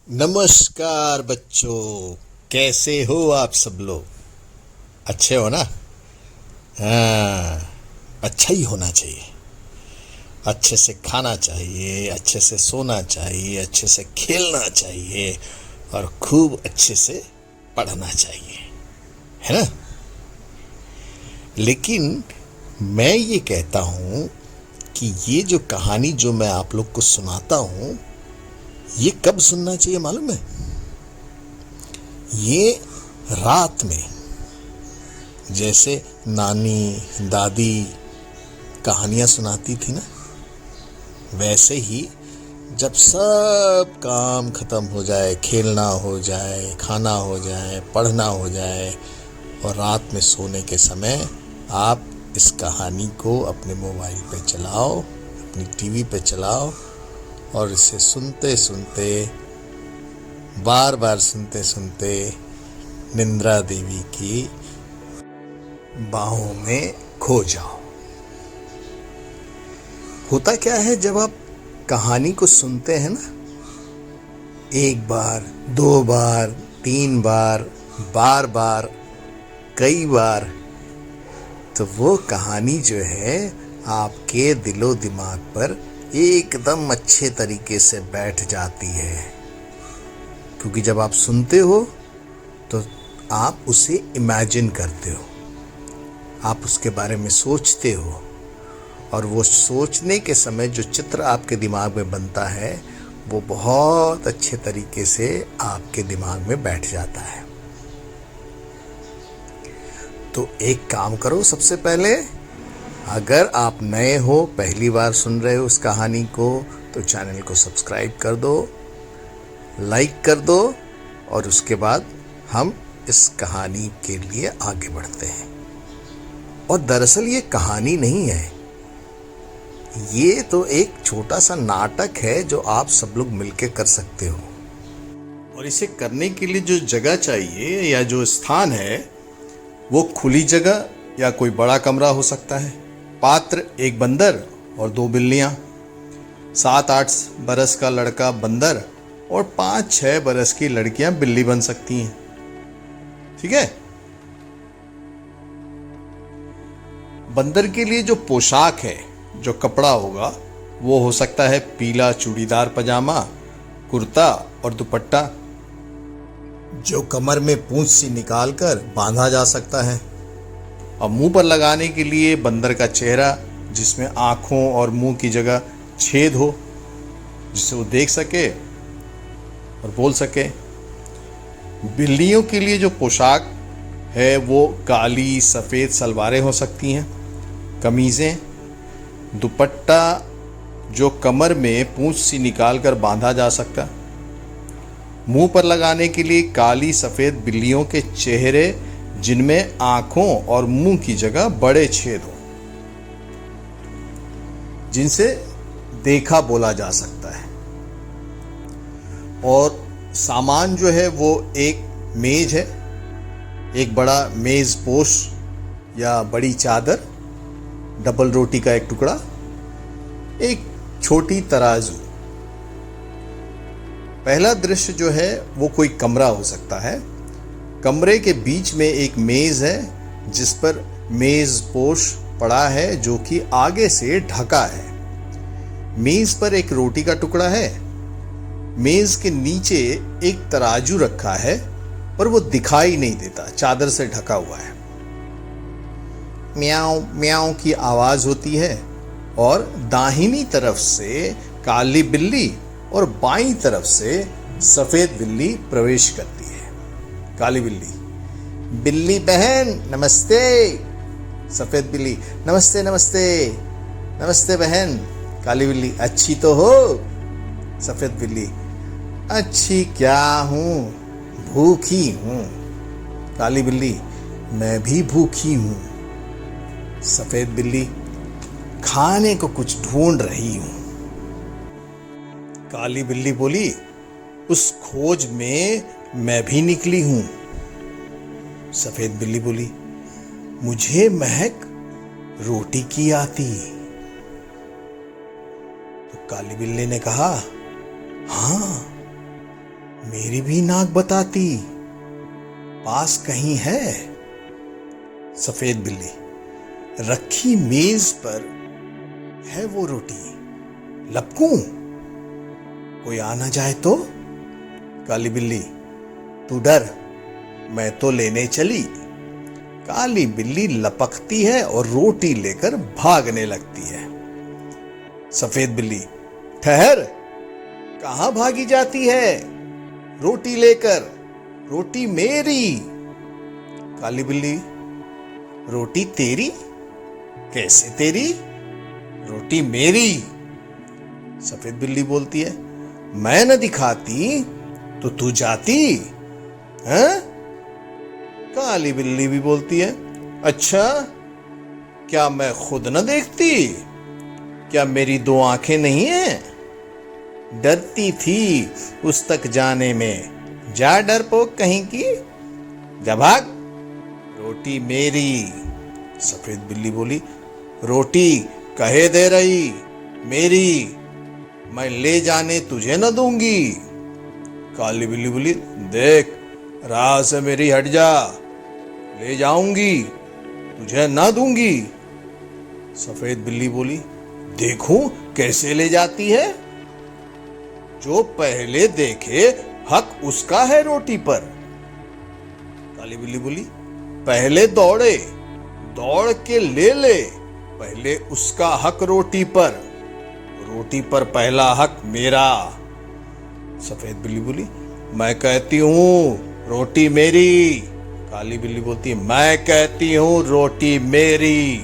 नमस्कार बच्चों, कैसे हो आप सब लोग? अच्छे हो ना? हाँ, अच्छा ही होना चाहिए। अच्छे से खाना चाहिए, अच्छे से सोना चाहिए, अच्छे से खेलना चाहिए और खूब अच्छे से पढ़ना चाहिए, है ना? लेकिन मैं ये कहता हूँ कि ये जो कहानी जो मैं आप लोग को सुनाता हूँ, ये कब सुनना चाहिए मालूम है? ये रात में, जैसे नानी दादी कहानियाँ सुनाती थी ना, वैसे ही जब सब काम खत्म हो जाए, खेलना हो जाए, खाना हो जाए, पढ़ना हो जाए और रात में सोने के समय आप इस कहानी को अपने मोबाइल पे चलाओ, अपनी टीवी पे चलाओ और इसे सुनते सुनते, बार बार सुनते सुनते निद्रा देवी की बाहों में खो जाओ। होता क्या है, जब आप कहानी को सुनते हैं ना, एक बार, दो बार, तीन बार, बार बार, कई बार, तो वो कहानी जो है आपके दिलो दिमाग पर एकदम अच्छे तरीके से बैठ जाती है। क्योंकि जब आप सुनते हो तो आप उसे इमेजिन करते हो, आप उसके बारे में सोचते हो और वो सोचने के समय जो चित्र आपके दिमाग में बनता है वो बहुत अच्छे तरीके से आपके दिमाग में बैठ जाता है। तो एक काम करो, सबसे पहले अगर आप नए हो, पहली बार सुन रहे हो इस कहानी को, तो चैनल को सब्सक्राइब कर दो, लाइक कर दो और उसके बाद हम इस कहानी के लिए आगे बढ़ते हैं। और दरअसल ये कहानी नहीं है, ये तो एक छोटा सा नाटक है जो आप सब लोग मिलके कर सकते हो। और इसे करने के लिए जो जगह चाहिए या जो स्थान है वो खुली जगह या कोई बड़ा कमरा हो सकता है। पात्र एक बंदर और दो बिल्लियां, 7-8 बरस का लड़का बंदर और 5-6 बरस की लड़कियां बिल्ली बन सकती हैं। ठीक है? बंदर के लिए जो पोशाक है, जो कपड़ा होगा, वो हो सकता है पीला चूड़ीदार पजामा, कुर्ता और दुपट्टा, जो कमर में पूंछ सी निकालकर बांधा जा सकता है। और मुंह पर लगाने के लिए बंदर का चेहरा, जिसमें आंखों और मुंह की जगह छेद हो, जिससे वो देख सके और बोल सके। बिल्लियों के लिए जो पोशाक है वो काली सफ़ेद सलवारें हो सकती हैं, कमीज़ें, दुपट्टा जो कमर में पूंछ सी निकाल कर बांधा जा सकता। मुंह पर लगाने के लिए काली सफ़ेद बिल्लियों के चेहरे, जिनमें आंखों और मुंह की जगह बड़े छेद हो, जिनसे देखा बोला जा सकता है। और सामान जो है वो एक मेज है, एक बड़ा मेज पोश या बड़ी चादर, डबल रोटी का एक टुकड़ा, एक छोटी तराजू। पहला दृश्य जो है वो कोई कमरा हो सकता है। कमरे के बीच में एक मेज है जिस पर मेज पोश पड़ा है जो कि आगे से ढका है। मेज पर एक रोटी का टुकड़ा है। मेज के नीचे एक तराजू रखा है पर वो दिखाई नहीं देता, चादर से ढका हुआ है। म्याऊं म्याऊं की आवाज होती है और दाहिनी तरफ से काली बिल्ली और बाईं तरफ से सफेद बिल्ली प्रवेश करती है। काली बिल्ली, बिल्ली बहन नमस्ते। सफेद बिल्ली, नमस्ते नमस्ते नमस्ते बहन। काली बिल्ली, अच्छी तो हो? सफेद बिल्ली, अच्छी क्या हूं, भूखी हूं। काली बिल्ली, मैं भी भूखी हूं। सफेद बिल्ली, खाने को कुछ ढूंढ रही हूं। काली बिल्ली बोली, उस खोज में मैं भी निकली हूं। सफेद बिल्ली बोली, मुझे महक रोटी की आती। तो काली बिल्ली ने कहा, हाँ मेरी भी नाक बताती, पास कहीं है। सफेद बिल्ली, रखी मेज पर है वो रोटी, लपकूं, कोई आ ना जाए तो। काली बिल्ली, तू डर, मैं तो लेने चली। काली बिल्ली लपकती है और रोटी लेकर भागने लगती है। सफेद बिल्ली, ठहर, कहां भागी जाती है? रोटी लेकर, रोटी मेरी। काली बिल्ली, रोटी तेरी? कैसे तेरी? रोटी मेरी। सफेद बिल्ली बोलती है, मैं न दिखाती तो तू जाती हैं? काली बिल्ली भी बोलती है, अच्छा, क्या मैं खुद न देखती? क्या मेरी दो आंखें नहीं हैं? डरती थी उस तक जाने में, जा डरपोक कहीं की, जा भाग, रोटी मेरी। सफेद बिल्ली बोली, रोटी कहे दे रही, मेरी, मैं ले जाने तुझे न दूंगी। काली बिल्ली बोली, देख, राह से मेरी हट जा, ले जाऊंगी, तुझे ना दूंगी। सफेद बिल्ली बोली, देखूं कैसे ले जाती है? जो पहले देखे हक उसका है रोटी पर। काली बिल्ली बोली, पहले दौड़े, दौड़ के ले ले, पहले उसका हक रोटी पर, रोटी पर पहला हक मेरा। सफेद बिल्ली बोली, मैं कहती हूं रोटी मेरी। काली बिल्ली बोलती है, मैं कहती हूं रोटी मेरी।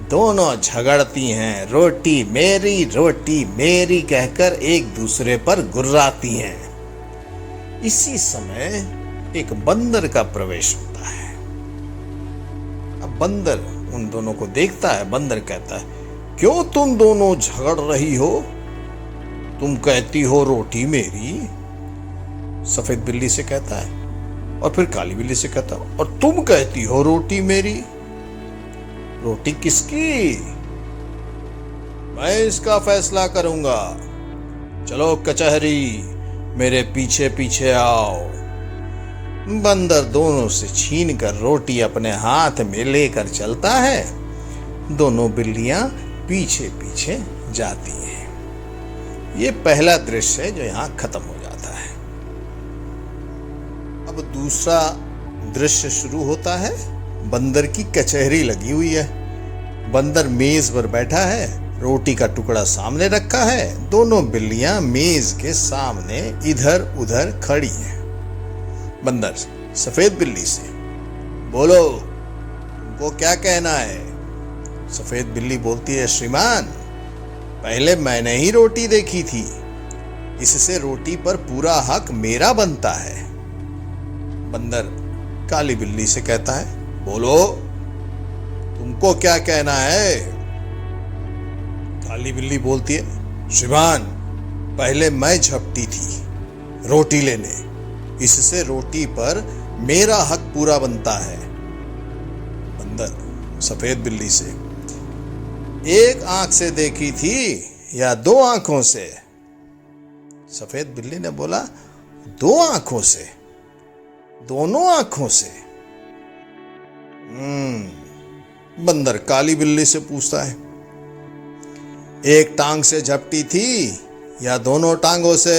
दोनों झगड़ती हैं, रोटी मेरी कहकर एक दूसरे पर गुर्राती हैं। इसी समय एक बंदर का प्रवेश होता है। अब बंदर उन दोनों को देखता है। बंदर कहता है, क्यों तुम दोनों झगड़ रही हो? तुम कहती हो रोटी मेरी। सफेद बिल्ली से कहता है, और फिर काली बिल्ली से कहता है, और तुम कहती हो रोटी मेरी। रोटी किसकी? मैं इसका फैसला करूंगा। चलो कचहरी, मेरे पीछे पीछे आओ। बंदर दोनों से छीन कर रोटी अपने हाथ में लेकर चलता है। दोनों बिल्लियां पीछे पीछे जाती हैं। ये पहला दृश्य है जो यहां खत्म हो जाता है। अब दूसरा दृश्य शुरू होता है। बंदर की कचहरी लगी हुई है। बंदर मेज पर बैठा है, रोटी का टुकड़ा सामने रखा है। दोनों बिल्लियां मेज के सामने इधर उधर खड़ी हैं। बंदर सफेद बिल्ली से, बोलो, तुमको क्या कहना है? सफेद बिल्ली बोलती है, श्रीमान, पहले मैंने ही रोटी देखी थी, इससे रोटी पर पूरा हक मेरा बनता है। बंदर काली बिल्ली से कहता है, बोलो, तुमको क्या कहना है? काली बिल्ली बोलती है, श्रीमान, पहले मैं झपटी थी रोटी लेने, इससे रोटी पर मेरा हक पूरा बनता है। बंदर सफेद बिल्ली से, एक आंख से देखी थी या दो आंखों से? सफेद बिल्ली ने बोला, दो आंखों से, दोनों आंखों से। बंदर काली बिल्ली से पूछता है, एक टांग से झपटी थी या दोनों टांगों से?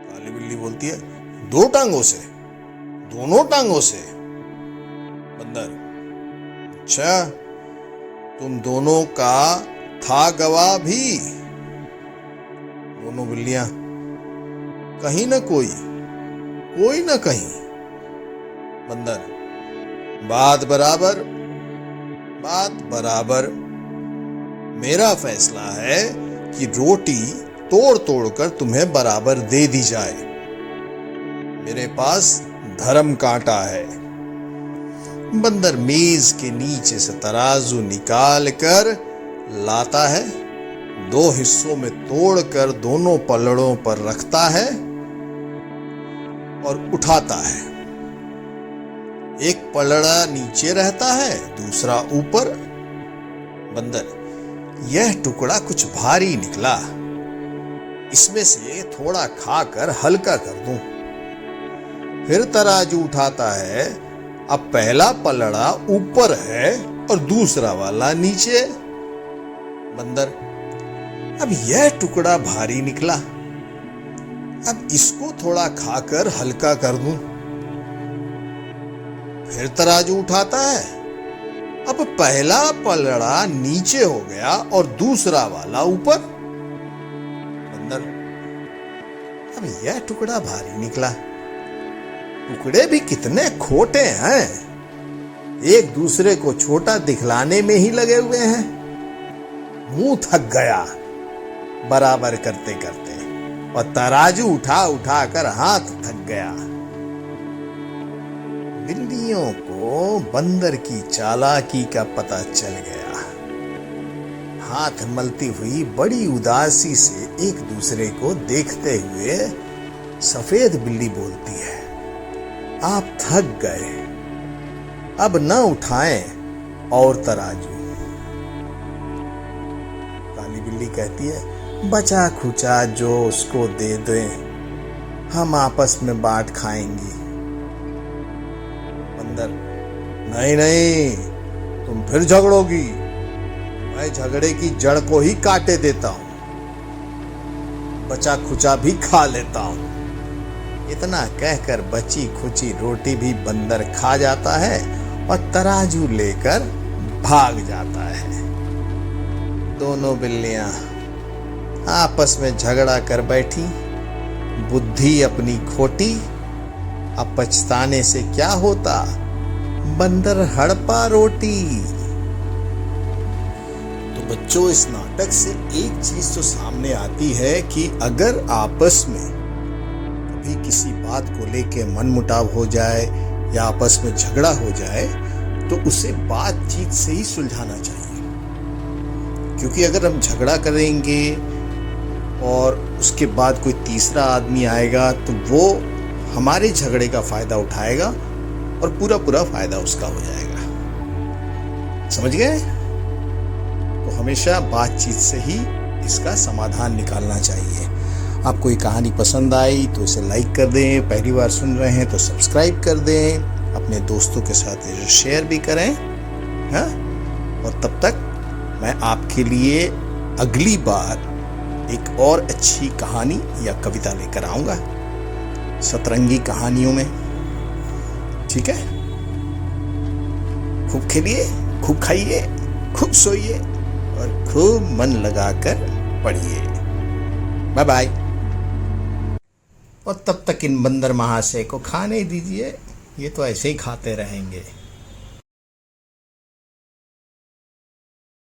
काली बिल्ली बोलती है, दो टांगों से, दोनों टांगों से। बंदर, अच्छा, तुम दोनों का था गवाह भी? दोनों बिल्लियां, कहीं ना कोई ना कहीं। बंदर, बात बराबर। मेरा फैसला है कि रोटी तोड़ तोड़ कर तुम्हें बराबर दे दी जाए। मेरे पास धर्म कांटा है। बंदर मेज के नीचे से तराजू निकाल कर लाता है, दो हिस्सों में तोड़कर दोनों पलड़ों पर रखता है और उठाता है। एक पलड़ा नीचे रहता है, दूसरा ऊपर। बंदर, यह टुकड़ा कुछ भारी निकला, इसमें से थोड़ा खाकर हल्का कर दूं। फिर तराजू उठाता है, अब पहला पलड़ा ऊपर है और दूसरा वाला नीचे। बंदर, अब यह टुकड़ा भारी निकला, अब इसको थोड़ा खाकर हल्का कर दूं। फिर तराजू उठाता है, अब पहला पलड़ा नीचे हो गया और दूसरा वाला ऊपर। बंदर, अब यह टुकड़ा भारी निकला, टुकड़े भी कितने खोटे हैं, एक दूसरे को छोटा दिखलाने में ही लगे हुए हैं। मुंह थक गया बराबर करते करते और तराजू उठा उठा कर हाथ थक गया। बिल्लियों को बंदर की चालाकी का पता चल गया। हाथ मलती हुई बड़ी उदासी से एक दूसरे को देखते हुए सफेद बिल्ली बोलती है, आप थक गए, अब न उठाएं और तराजू। काली बिल्ली कहती है, बचा खुचा जो उसको दे दें, हम आपस में बांट खाएंगी। बंदर, नहीं नहीं, तुम फिर झगड़ोगी, मैं झगड़े की जड़ को ही काटे देता हूं, बचा खुचा भी खा लेता हूं। इतना कहकर बची खुची रोटी भी बंदर खा जाता है और तराजू लेकर भाग जाता है। दोनों बिल्लियां आपस में झगड़ा कर बैठी, बुद्धि अपनी खोटी, अब पछताने से क्या होता, बंदर हड़पा रोटी। तो बच्चों, इस नाटक से एक चीज तो सामने आती है कि अगर आपस में कभी किसी बात को लेके मनमुटाव हो जाए या आपस में झगड़ा हो जाए तो उसे बातचीत से ही सुलझाना चाहिए। क्योंकि अगर हम झगड़ा करेंगे और उसके बाद कोई तीसरा आदमी आएगा तो वो हमारे झगड़े का फायदा उठाएगा और पूरा फायदा उसका हो जाएगा। समझ गए? तो हमेशा बातचीत से ही इसका समाधान निकालना चाहिए। आपको ये कहानी पसंद आई तो इसे लाइक कर दें, पहली बार सुन रहे हैं तो सब्सक्राइब कर दें, अपने दोस्तों के साथ इसे शेयर भी करें। हाँ? और तब तक मैं आपके लिए अगली बार एक और अच्छी कहानी या कविता लेकर आऊंगा, सतरंगी कहानियों में। ठीक है? खूब खेलिए, खूब खाइए, खूब सोइए और खूब मन लगाकर पढ़िए। Bye bye. और तब तक इन बंदर महाशय को खाने दीजिए, ये तो ऐसे ही खाते रहेंगे।